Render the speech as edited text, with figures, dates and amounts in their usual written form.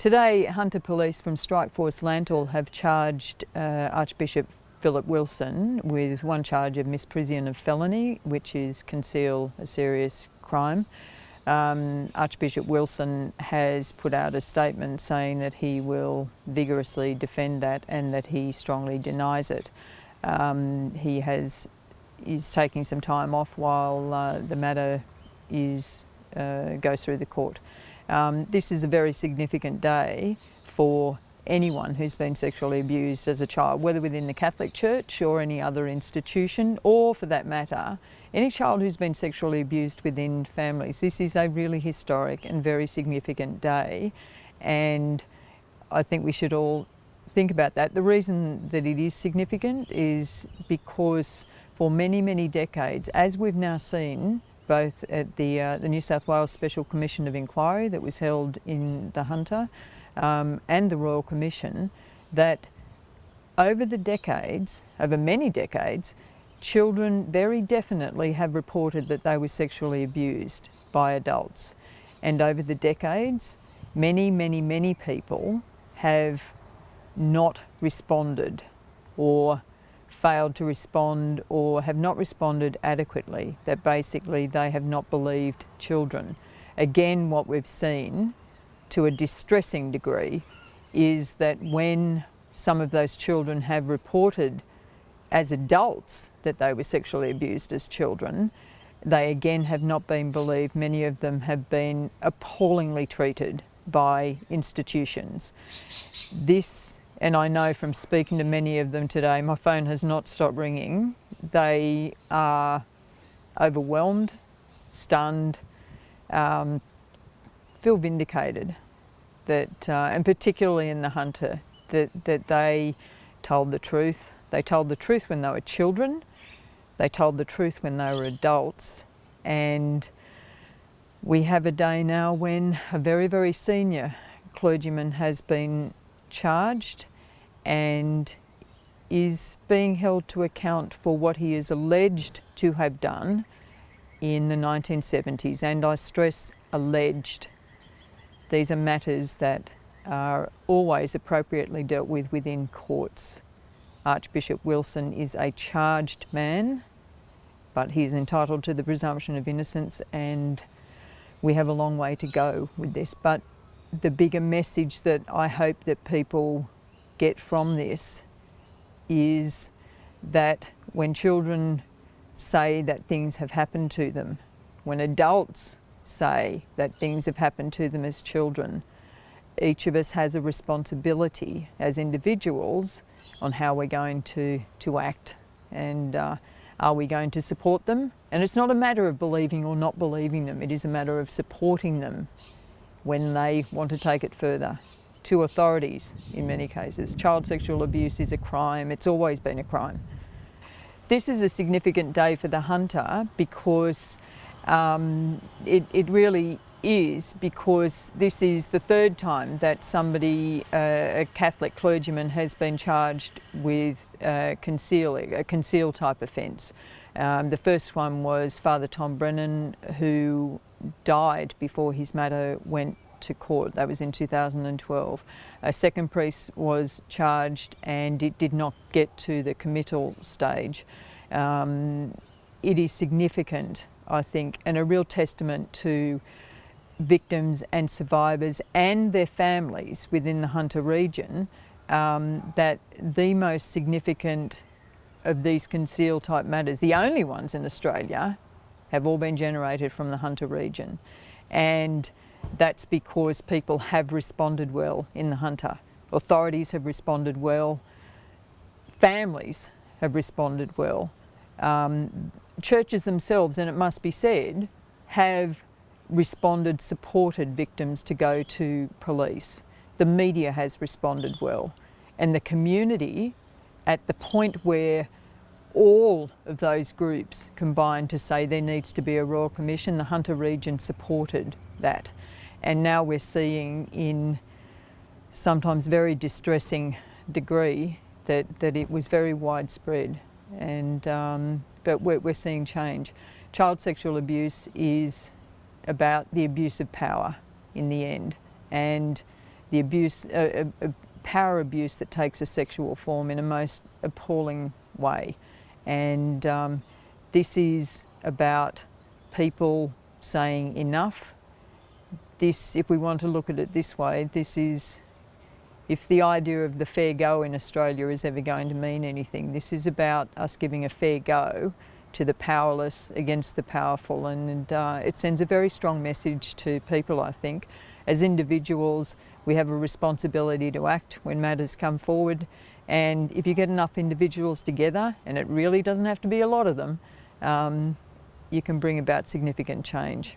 Today, Hunter Police from Strike Force Lanthall have charged Archbishop Philip Wilson with one charge of misprision of felony, which is conceal a serious crime. Archbishop Wilson has put out a statement saying that he will vigorously defend that and that he strongly denies it. He is taking some time off while the matter goes through the court. This is a very significant day for anyone who's been sexually abused as a child, whether within the Catholic Church or any other institution, or for that matter, any child who's been sexually abused within families. This is a really historic and very significant day, and I think we should all think about that. The reason that it is significant is because for many, many decades, as we've now seen, both at the New South Wales Special Commission of Inquiry that was held in the Hunter and the Royal Commission, that over many decades, children very definitely have reported that they were sexually abused by adults. And over the decades, many, many, many people have not responded or failed to respond or have not responded adequately, that basically they have not believed children. Again, what we've seen to a distressing degree is that when some of those children have reported as adults that they were sexually abused as children, they again have not been believed. Many of them have been appallingly treated by institutions. And I know from speaking to many of them today, my phone has not stopped ringing. They are overwhelmed, stunned, feel vindicated, and particularly in the Hunter, that they told the truth. They told the truth when they were children, they told the truth when they were adults, and we have a day now when a very, very senior clergyman has been charged and is being held to account for what he is alleged to have done in the 1970s. And I stress alleged. These are matters that are always appropriately dealt with within courts. Archbishop Wilson is a charged man, but he is entitled to the presumption of innocence, and we have a long way to go with this. But the bigger message that I hope that people get from this is that when children say that things have happened to them, when adults say that things have happened to them as children, each of us has a responsibility as individuals on how we're going to act, and are we going to support them? And it's not a matter of believing or not believing them, it is a matter of supporting them when they want to take it further, to authorities in many cases. Child sexual abuse is a crime, it's always been a crime. This is a significant day for the Hunter because it really is, because this is the third time that somebody, a Catholic clergyman, has been charged with concealing, a conceal type offence. The first one was Father Tom Brennan, who died before his matter went to court. That was in 2012. A second priest was charged and it did not get to the committal stage. It is significant, I think, and a real testament to victims and survivors and their families within the Hunter region, that the most significant of these conceal type matters, the only ones in Australia, have all been generated from the Hunter region. And that's because people have responded well in the Hunter. Authorities have responded well, families have responded well. Churches themselves, and it must be said, have responded, supported victims to go to police. The media has responded well. And the community, at the point where all of those groups combined to say there needs to be a Royal Commission, the Hunter region supported that. And now we're seeing in sometimes very distressing degree that it was very widespread. And but we're seeing change. Child sexual abuse is about the abuse of power in the end, and the abuse, power abuse that takes a sexual form in a most appalling way. And this is about people saying enough. This, if we want to look at it this way, this is, if the idea of the fair go in Australia is ever going to mean anything, this is about us giving a fair go to the powerless against the powerful, and it sends a very strong message to people, I think. As individuals, we have a responsibility to act when matters come forward, and if you get enough individuals together, and it really doesn't have to be a lot of them, you can bring about significant change.